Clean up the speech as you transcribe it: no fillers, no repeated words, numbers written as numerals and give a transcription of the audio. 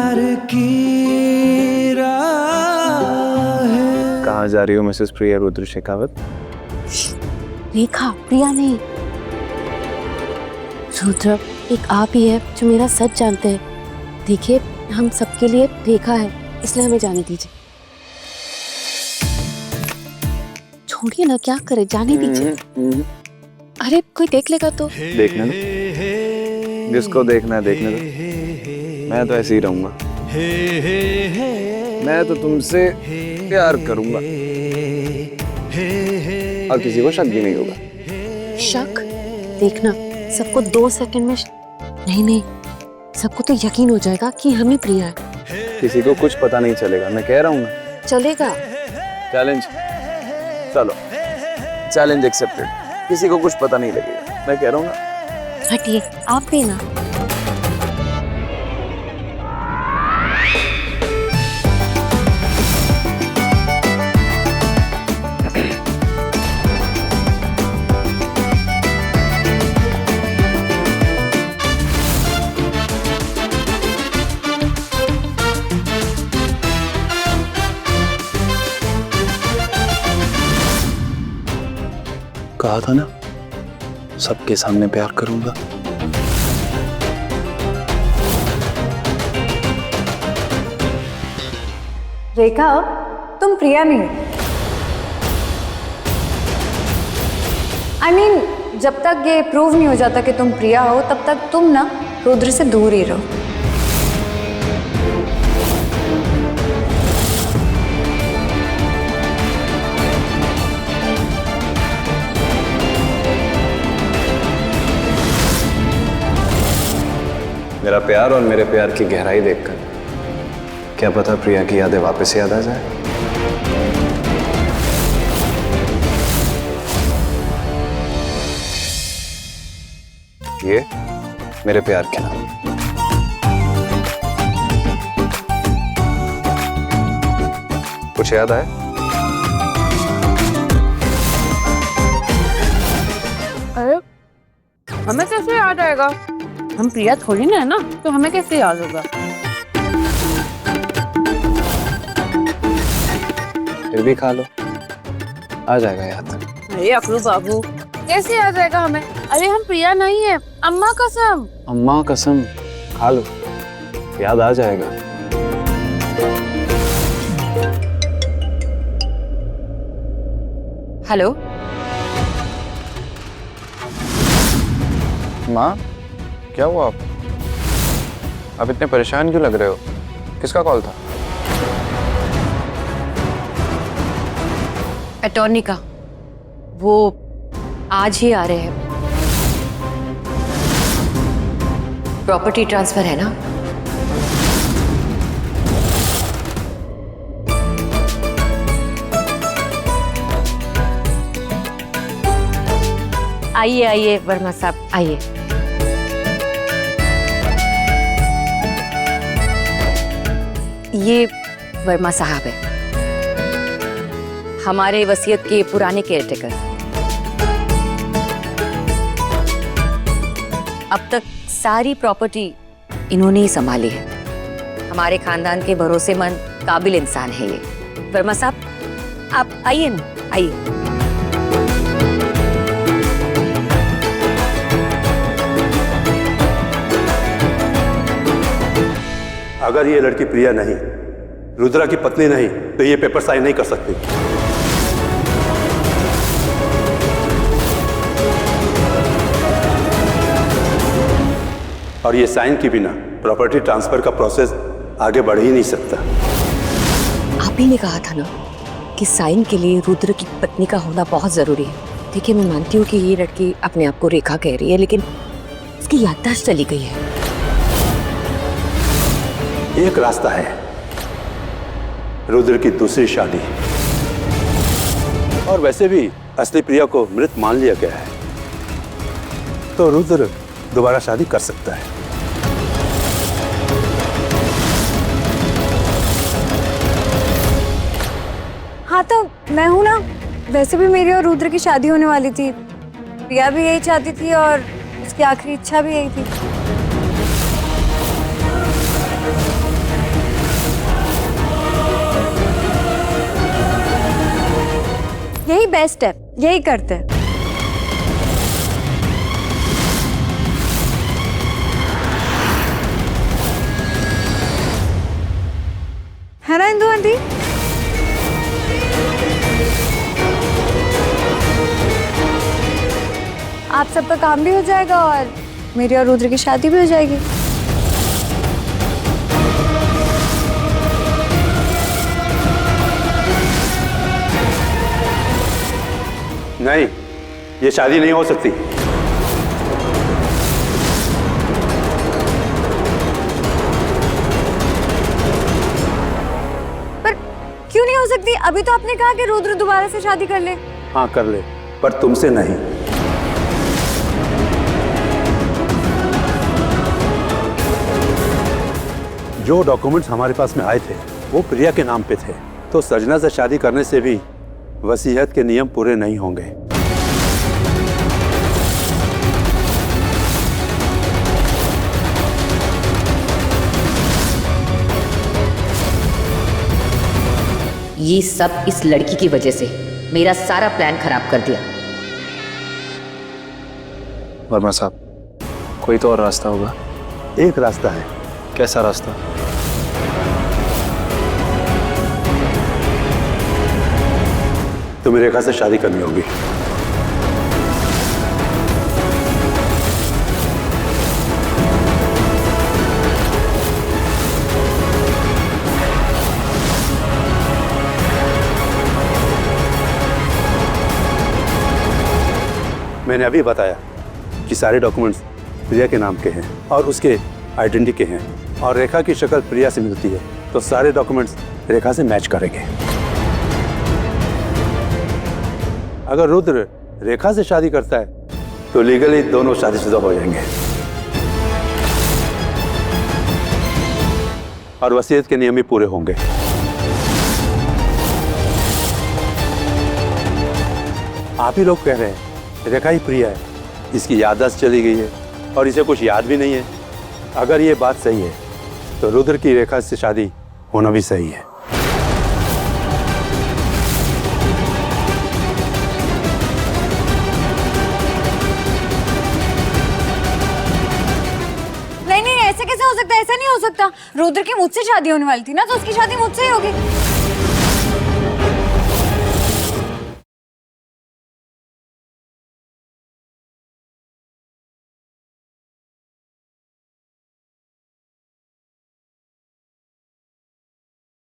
प्यार की राह। कहाँ जा रही हो मिसेस प्रिया रुद्र शेखावत? रेखा, प्रिया नहीं। रुद्र, एक आप ही है जो मेरा सच जानते हैं। देखिए, हम सबके लिए रेखा है, इसलिए हमें जाने दीजिए। छोड़िए ना, क्या करे, जाने दीजिए। अरे कोई देख लेगा तो? देखने दो, जिसको देखना है देखने दो। मैं तो ऐसे ही रहूंगा। मैं तो तुमसे प्यार करूंगा और किसी को शक भी नहीं होगा। शक? देखना, सबको 2 सेकंड में नहीं, सबको तो यकीन हो जाएगा कि हम ही प्रिया है। किसी को कुछ पता नहीं चलेगा, मैं कह रहा हूँ ना। चलेगा। चैलेंज, चलो चैलेंज एक्सेप्टेड। किसी को कुछ पता नहीं लगेगा, मैं कह रहा हूँ ना। हटिए, आप भी ना। कहा था ना, सबके सामने प्यार करूंगा। रेखा, तुम प्रिया नहीं हो। I mean, जब तक ये प्रूव नहीं हो जाता कि तुम प्रिया हो, तब तक तुम ना रुद्र से दूर ही रहो। मेरा प्यार और मेरे प्यार की गहराई देखकर क्या पता प्रिया की यादें वापस याद आ जाए। ये मेरे प्यार के नाम। कुछ याद आया? अरे हमें कैसे याद आएगा? हम प्रिया थोड़ी ना है ना, तो हमें कैसे याद होगा? फिर भी खा लो, आ जाएगा याद। अरे अकलू बाबू, कैसे याद आएगा हमें? अरे हम प्रिया नहीं है, अम्मा कसम। अम्मा कसम, खा लो, याद आ जाएगा। हेलो माँ, क्या हुआ आप? आप इतने परेशान क्यों लग रहे हो? किसका कॉल था? अटॉर्नी का। वो आज ही आ रहे हैं। प्रॉपर्टी ट्रांसफर है ना? आइए आइए वर्मा साहब, आइए। ये वर्मा साहब है, हमारे वसीयत के पुराने केयरटेकर। अब तक सारी प्रॉपर्टी इन्होंने ही संभाली है। हमारे खानदान के भरोसेमंद काबिल इंसान है ये। वर्मा साहब, आप आइए ना, आइए। अगर ये लड़की प्रिया नहीं, रुद्रा की पत्नी नहीं, तो ये पेपर साइन नहीं कर सकती। और ये साइन के बिना प्रॉपर्टी ट्रांसफर का प्रोसेस आगे बढ़ ही नहीं सकता। आप ही ने कहा था ना कि साइन के लिए रुद्र की पत्नी का होना बहुत जरूरी है। देखिए, मैं मानती हूँ कि ये लड़की अपने आप को रेखा कह रही है, लेकिन इसकी याददाश्त चली गई है। एक रास्ता है, रुद्र की दूसरी शादी। और वैसे भी असली प्रिया को मृत मान लिया गया है, तो रुद्र दोबारा शादी कर सकता है। हाँ, तो मैं हूं ना। वैसे भी मेरी और रुद्र की शादी होने वाली थी। प्रिया भी यही चाहती थी और उसकी आखिरी इच्छा भी यही थी। बेस्ट है, यही करते हैं। है ना इंदु आंटी? आप सबका काम भी हो जाएगा और मेरी और रुद्र की शादी भी हो जाएगी। नहीं, ये शादी नहीं हो सकती। पर क्यों नहीं हो सकती? अभी तो आपने कहा कि रुद्र दोबारा से शादी कर ले। हाँ कर ले, पर तुमसे नहीं। जो डॉक्यूमेंट्स हमारे पास में आए थे वो प्रिया के नाम पे थे, तो सजना से शादी करने से भी वसीयत के नियम पूरे नहीं होंगे। ये सब इस लड़की की वजह से मेरा सारा प्लान खराब कर दिया। वर्मा साहब, कोई तो और रास्ता होगा। एक रास्ता है। कैसा रास्ता? तुम्हें रेखा से शादी करनी होगी। मैंने अभी बताया कि सारे डॉक्यूमेंट्स प्रिया के नाम के हैं और उसके आइडेंटिटी के हैं, और रेखा की शक्ल प्रिया से मिलती है, तो सारे डॉक्यूमेंट्स रेखा से मैच करेंगे। अगर रुद्र रेखा से शादी करता है तो लीगली दोनों शादीशुदा हो जाएंगे और वसीयत के नियम भी पूरे होंगे। आप ही लोग कह रहे हैं रेखा ही प्रिया है, इसकी याददाश्त चली गई है और इसे कुछ याद भी नहीं है। अगर ये बात सही है तो रुद्र की रेखा से शादी होना भी सही है। नहीं नहीं, ऐसे कैसे हो सकता है? ऐसा नहीं हो सकता। रुद्र की मुझसे शादी होने वाली थी ना, तो उसकी शादी मुझसे ही होगी।